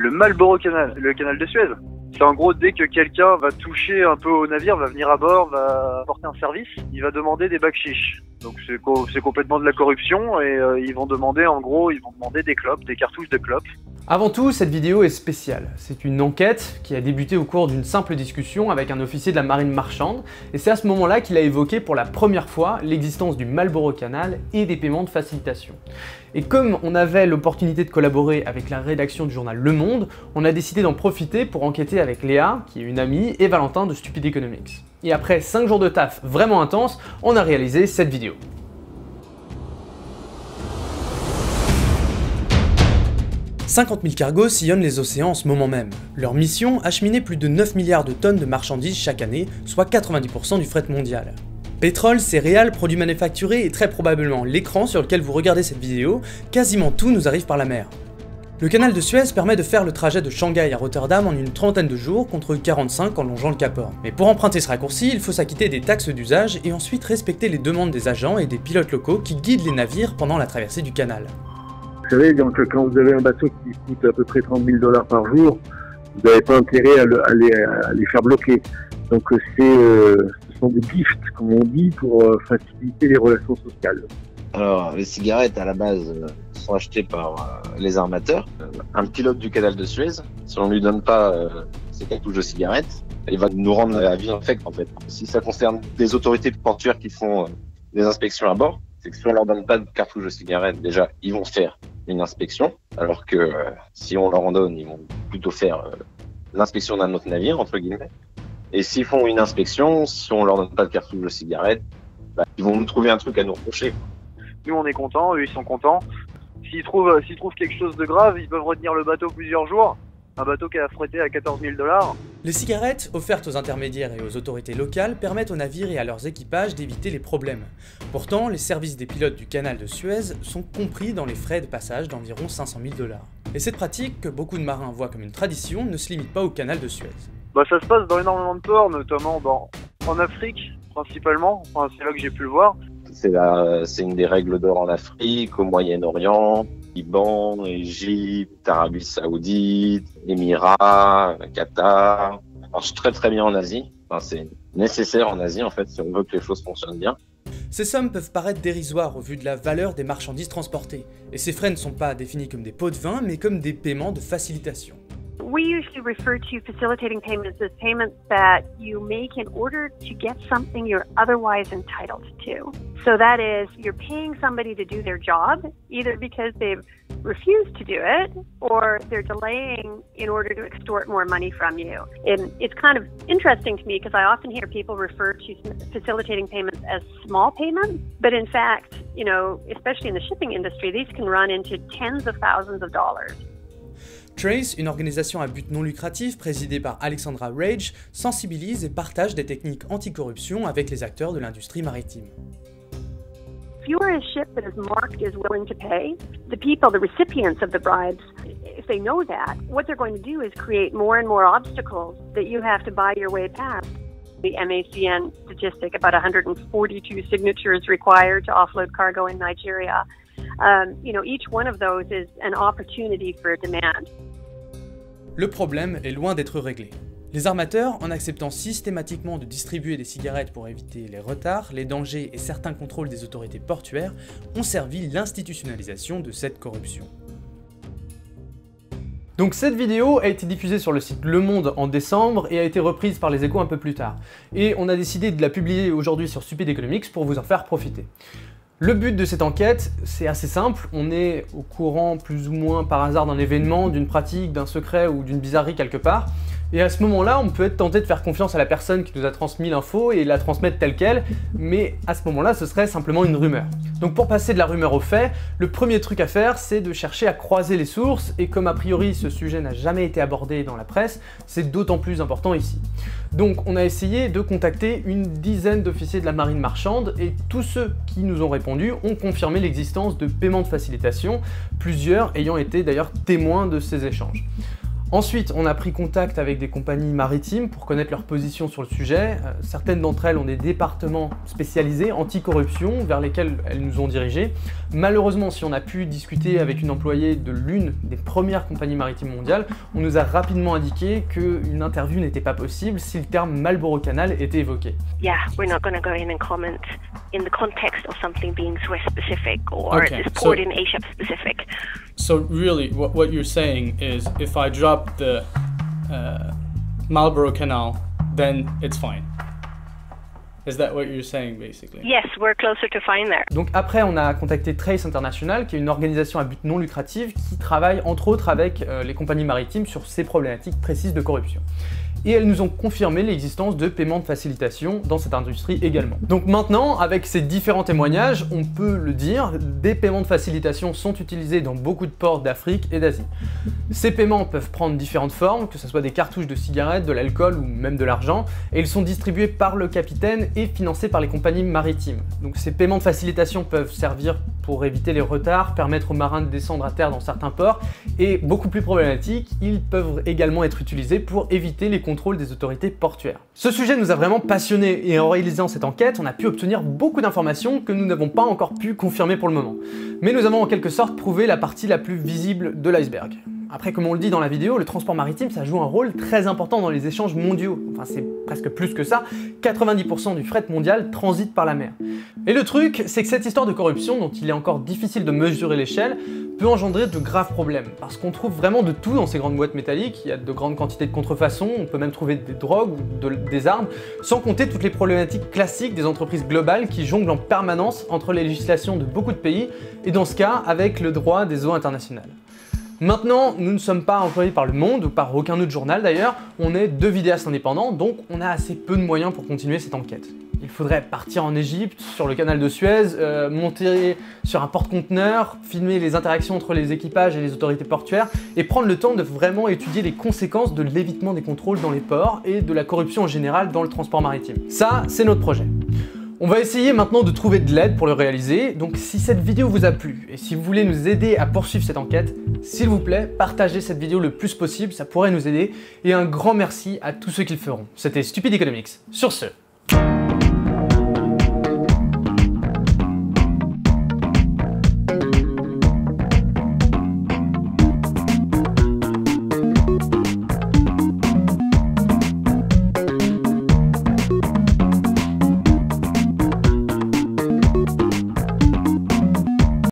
Le Marlboro Canal, le canal de Suez. C'est en gros, dès que quelqu'un va toucher un peu au navire, va venir à bord, va apporter un service, il va demander des bakshish. Donc c'est complètement de la corruption et ils vont demander, en gros, ils vont demander des clopes, des cartouches de clopes. Avant tout, cette vidéo est spéciale. C'est une enquête qui a débuté au cours d'une simple discussion avec un officier de la marine marchande, et c'est à ce moment-là qu'il a évoqué pour la première fois l'existence du Marlboro Canal et des paiements de facilitation. Et comme on avait l'opportunité de collaborer avec la rédaction du journal Le Monde, on a décidé d'en profiter pour enquêter avec Léa, qui est une amie, et Valentin de Stupid Economics. Et après 5 jours de taf vraiment intense, on a réalisé cette vidéo. 50 000 cargos sillonnent les océans en ce moment même. Leur mission, acheminer plus de 9 milliards de tonnes de marchandises chaque année, soit 90% du fret mondial. Pétrole, céréales, produits manufacturés et très probablement l'écran sur lequel vous regardez cette vidéo, quasiment tout nous arrive par la mer. Le canal de Suez permet de faire le trajet de Shanghai à Rotterdam en une trentaine de jours contre 45 en longeant le Cap Horn. Mais pour emprunter ce raccourci, il faut s'acquitter des taxes d'usage et ensuite respecter les demandes des agents et des pilotes locaux qui guident les navires pendant la traversée du canal. Vous savez, donc, quand vous avez un bateau qui coûte à peu près 30 000 $ par jour, vous n'avez pas intérêt à les faire bloquer. Donc ce sont des gifts, comme on dit, pour faciliter les relations sociales. Alors, les cigarettes, à la base, sont achetées par les armateurs. Un pilote du canal de Suez, si on ne lui donne pas ses cartouches de cigarettes, il va nous rendre la vie infecte, en fait. Si ça concerne des autorités portuaires qui font des inspections à bord, c'est que si on leur donne pas de cartouches de cigarettes, déjà, ils vont faire une inspection, alors que si on leur en donne, ils vont plutôt faire l'inspection d'un autre navire, entre guillemets. Et s'ils font une inspection, si on leur donne pas de cartouche de cigarette, ils vont nous trouver un truc à nous reprocher. Nous, on est contents, eux, ils sont contents. S'ils trouvent quelque chose de grave, ils peuvent retenir le bateau plusieurs jours. Un bateau qui a affrété à 14 000 $. Les cigarettes, offertes aux intermédiaires et aux autorités locales, permettent aux navires et à leurs équipages d'éviter les problèmes. Pourtant, les services des pilotes du canal de Suez sont compris dans les frais de passage d'environ 500 000 $. Et cette pratique, que beaucoup de marins voient comme une tradition, ne se limite pas au canal de Suez. Ça se passe dans énormément de ports, notamment en Afrique, principalement. Enfin, c'est là que j'ai pu le voir. C'est une des règles d'or en Afrique, au Moyen-Orient, Liban, Égypte, Arabie Saoudite, Émirats, Qatar. Ça marche très très bien en Asie. Enfin, c'est nécessaire en Asie, en fait, si on veut que les choses fonctionnent bien. Ces sommes peuvent paraître dérisoires au vu de la valeur des marchandises transportées. Et ces frais ne sont pas définis comme des pots de vin, mais comme des paiements de facilitation. We usually refer to facilitating payments as payments that you make in order to get something you're otherwise entitled to. So that is, you're paying somebody to do their job, either because they've refused to do it, or they're delaying in order to extort more money from you. And it's kind of interesting to me because I often hear people refer to facilitating payments as small payments, but in fact, especially in the shipping industry, these can run into tens of thousands of dollars. Trace, une organisation à but non lucratif présidée par Alexandra Rage, sensibilise et partage des techniques anticorruption avec les acteurs de l'industrie maritime. If you are a ship that is marked as willing to pay, the people, the recipients of the bribes, if they know that, what they're going to do is create more and more obstacles that you have to buy your way past. The MACN statistic, about 142 signatures required to offload cargo in Nigeria. Each one of those is an opportunity for demand. Le problème est loin d'être réglé. Les armateurs, en acceptant systématiquement de distribuer des cigarettes pour éviter les retards, les dangers et certains contrôles des autorités portuaires, ont servi l'institutionnalisation de cette corruption. Donc cette vidéo a été diffusée sur le site Le Monde en décembre et a été reprise par les Échos un peu plus tard. Et on a décidé de la publier aujourd'hui sur Stupid Economics pour vous en faire profiter. Le but de cette enquête, c'est assez simple, on est au courant plus ou moins par hasard d'un événement, d'une pratique, d'un secret ou d'une bizarrerie quelque part, et à ce moment-là, on peut être tenté de faire confiance à la personne qui nous a transmis l'info et la transmettre telle qu'elle, mais à ce moment-là, ce serait simplement une rumeur. Donc pour passer de la rumeur au fait, le premier truc à faire, c'est de chercher à croiser les sources, et comme a priori ce sujet n'a jamais été abordé dans la presse, c'est d'autant plus important ici. Donc on a essayé de contacter une dizaine d'officiers de la marine marchande, et tous ceux qui nous ont répondu ont confirmé l'existence de paiements de facilitation, plusieurs ayant été d'ailleurs témoins de ces échanges. Ensuite, on a pris contact avec des compagnies maritimes pour connaître leur position sur le sujet. Certaines d'entre elles ont des départements spécialisés anti-corruption vers lesquels elles nous ont dirigés. Malheureusement, si on a pu discuter avec une employée de l'une des premières compagnies maritimes mondiales, on nous a rapidement indiqué qu'une interview n'était pas possible si le terme Marlboro Canal était évoqué. Yeah, we're not going to go in and comment in the context of something being Suez specific or Okay, this port in Asia specific. So really, what you're saying is, if I drop the Marlboro Canal, then it's fine. Is that what you're saying, basically? Yes, we're closer to fine there. Donc après, on a contacté Trace International, qui est une organisation à but non lucratif qui travaille entre autres avec les compagnies maritimes sur ces problématiques précises de corruption. Et elles nous ont confirmé l'existence de paiements de facilitation dans cette industrie également. Donc maintenant, avec ces différents témoignages, on peut le dire, des paiements de facilitation sont utilisés dans beaucoup de ports d'Afrique et d'Asie. Ces paiements peuvent prendre différentes formes, que ce soit des cartouches de cigarettes, de l'alcool ou même de l'argent, et ils sont distribués par le capitaine et financés par les compagnies maritimes. Donc ces paiements de facilitation peuvent servir pour éviter les retards, permettre aux marins de descendre à terre dans certains ports, et beaucoup plus problématique, ils peuvent également être utilisés pour éviter les contrôle des autorités portuaires. Ce sujet nous a vraiment passionnés et en réalisant cette enquête, on a pu obtenir beaucoup d'informations que nous n'avons pas encore pu confirmer pour le moment. Mais nous avons en quelque sorte prouvé la partie la plus visible de l'iceberg. Après, comme on le dit dans la vidéo, le transport maritime, ça joue un rôle très important dans les échanges mondiaux. Enfin, c'est presque plus que ça. 90% du fret mondial transite par la mer. Et le truc, c'est que cette histoire de corruption, dont il est encore difficile de mesurer l'échelle, peut engendrer de graves problèmes. Parce qu'on trouve vraiment de tout dans ces grandes boîtes métalliques. Il y a de grandes quantités de contrefaçons, on peut même trouver des drogues ou des armes, sans compter toutes les problématiques classiques des entreprises globales qui jonglent en permanence entre les législations de beaucoup de pays, et dans ce cas, avec le droit des eaux internationales. Maintenant, nous ne sommes pas employés par Le Monde, ou par aucun autre journal d'ailleurs, on est deux vidéastes indépendants, donc on a assez peu de moyens pour continuer cette enquête. Il faudrait partir en Égypte, sur le canal de Suez, monter sur un porte-conteneur, filmer les interactions entre les équipages et les autorités portuaires, et prendre le temps de vraiment étudier les conséquences de l'évitement des contrôles dans les ports et de la corruption en général dans le transport maritime. Ça, c'est notre projet. On va essayer maintenant de trouver de l'aide pour le réaliser, donc si cette vidéo vous a plu et si vous voulez nous aider à poursuivre cette enquête, s'il vous plaît, partagez cette vidéo le plus possible, ça pourrait nous aider, et un grand merci à tous ceux qui le feront. C'était Stupid Economics. Sur ce,